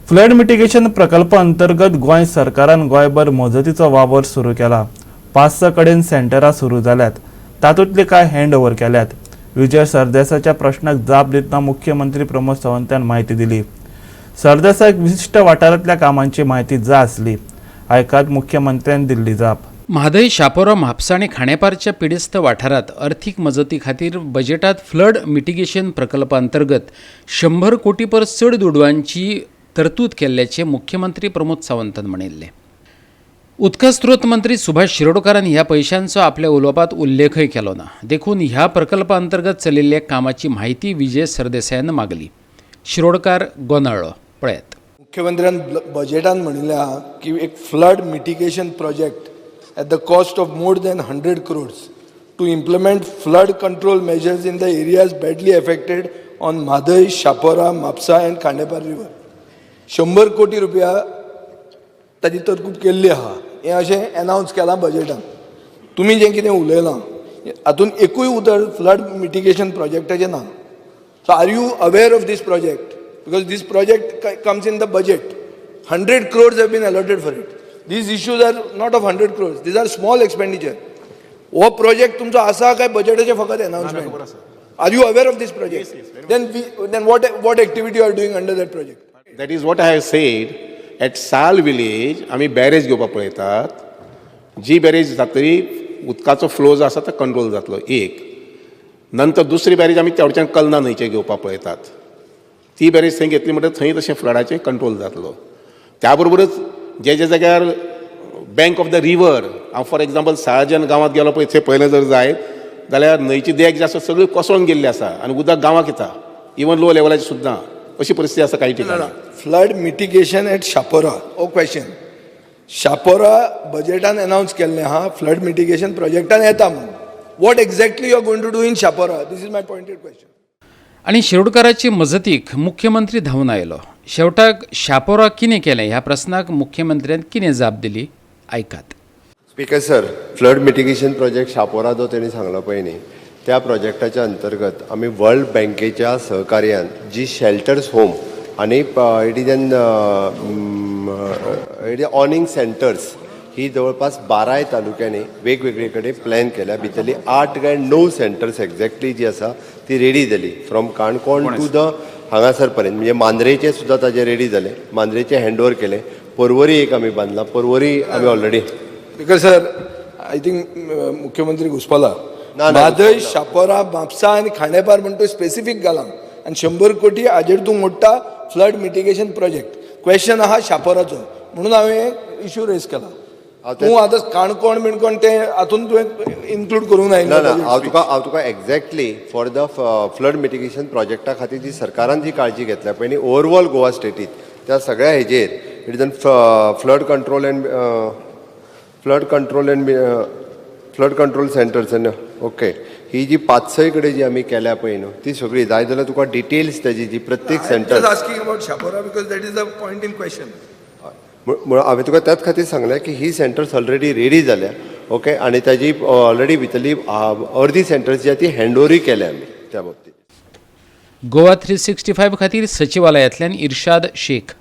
Flood mitigation प्रकल्प अंतर्गत गोंय सरकारान गोंयभर मजतीचो वावर सुरू केला। 5-6 कडेन सेंटरां सुरू जाल्यात, तातूंतले कांय हँड ओव्हर केल्यात। विजय सरदेसाच्या प्रश्नाक जाप दितना मुख्यमंत्री प्रमोद सावंतान माहिती दिली। सरदेसाक विशिष्ट वाठारांतल्या कामांची माहिती जाय आसली। आयकात मुख्यमंत्र्यान दिल्ली जाप। म्हादय, शापोरा, म्हापसा आणि खांडेपारच्या पिडिस्त वाठारात अर्थीक मजती खातीर बजेटात फ्लड मिटिगेशन प्रकल्पा अंतर्गत 100 कोटी परस चड दुडवांची तरतूद केल्ल्याचे मुख्यमंत्री प्रमोद सावंतान म्हणिल्ले। उदका स्त्रोत मंत्री सुभाष शिरोडकारान ह्या पैशांचो आपल्या उलोवपांत उल्लेखय केलो ना। देखून ह्या प्रकल्पा अंतर्गत चलिल्ल्या कामाची माहिती विजय सरदेसायान मागली। शिरोडकार गोंदळ्ळो, पळयात। मुख्यमंत्र्यान बजेटान म्हणिल्लें आहा की एक flood mitigation project at the cost of more than 100 crores to implement flood control measures in the areas badly affected on Madhai, Shapora, Mapsa and Khandepar river. 100 कोटी रुपया ताची तरतूद केल्ली आहा। हें अशें अनाउन्स केलां बजेटान। तुमी जें कितें उलयलां हातूंत एकूय उतर फ्लड मिटिगेशन प्रोजेक्टाचें ना। So are you aware of this project? Because this project comes in the budget. 100 crores have been allotted for it. These issues are not of 100 crores. These are small expenditure. वो project तुमचो आसा काय बजेटाचे फकत announcement? Are you aware of this project? Then what activity you are doing under that project? That is what I have said. At Sal village आमी barrage घेवपाक पळयतात। जी barrage जातरी उदकाचो flow जो आसा तो कंट्रोल जातलो एक। नंतर दुसरी बॅरेज आमी तेवढच्यान कलना न्हंयचें घेवपाक पळयतात। ती बॅरेज थंय घेतली म्हणटकीर थंय तशें फ्लडाचें कंट्रोल जातलो। त्या बरोबरच जे जाग्यार बँक ऑफ द रिवर हांव फॉर एग्जाम्पल साळजन गांवांत गेलो पळय थंय पळयलें जर जायत जाल्यार न्हंयची देग जी आसा सगळी कोसळून गेल्ली आसा आनी उदक गांवांत येता, इवन लो लेवलाची सुद्दां अशी परिस्थिती आसा काही ठिकाणी। फ्लड मिटिगेशन एट शापोरा ओ क्वेश्चन शापोरा बजेटान अनाउन्स केल्लें आहा फ्लड मिटिगेशन प्रोजेक्टान येता म्हणून। What exactly you are going to do in Shapora? This is my pointed question. आणि शिरोडकाराची मजतीक मुख्यमंत्री धांवन आयलो। शेवटाक शापोरा कितें केलें ह्या प्रस्नाक मुख्यमंत्र्यान कितें जाप दिली, आयकात। Speaker sir, flood mitigation project Shapora जो त्यांनी सांगलो पळय न्ही, त्या प्रोजेक्टाच्या अंतर्गत आम्ही वर्ल्ड बँकेच्या सहकार्यान जी शेल्टर्स होम आणि इट इज ऑनिंग सेंटर्स ही जवळपास 12 तालुक्यांनी वेगवेगळे कडेन प्लॅन केल्या। भितरली 8 काय 9 सेंटर्स एक्झॅक्टली जी आसा ती रेडी जाली फ्रॉम काणकोण टू द हांगासर पर्यंत। म्हणजे मांद्रेचे सुद्दां ताजे रेडी जाले, मांद्रेचे हँडओव्हर केले। पर्वरी एक आमी बांदला, पर्वरी आमी already. Because sir I think मुख्यमंत्री घुसपला म्हादय, शापोरा, म्हापसा आणि खांडेपार म्हणून तो स्पेसिफीक घालां आणि 100 कोटी हाजेर तूं मोडटा फ्लड मिटिगेशन प्रोजेक्ट। क्वेश्चन आहा शापोराचो म्हणून हांवें इश्यू रेज केला। तूं आतां काणकोण बिणकोण ते हातून तुवें इन्क्लूड करूंक ना। हांव तुका exactly for the flood mitigation प्रोजेक्टा खातीर जी सरकारान जी काळजी घेतल्या पळय न्ही ओवरऑल गोवा स्टेटीत, त्या सगळ्या हेजेर it is flood control centres okay. ही जी 5-6 कडेन जी आमी केल्या पळय न्हू ती सगळी जाय जाल्यार तुका डिटेल्स त्याची जी प्रत्येक centre asking about Chapora because that is the point in question. हांवें तुका त्याच खातीर सांगलें की ही सेंटर्स ऑलरेडी रेडी जाल्या ओके, आणि ताजी ऑलरेडी भितरली अर्दी सेंटर्स जी ती हँडओव्हरूय केल्या आमी त्या बाबतींत। गोवा 365 खातीर सचिवालयातल्यान इर्शाद शेख।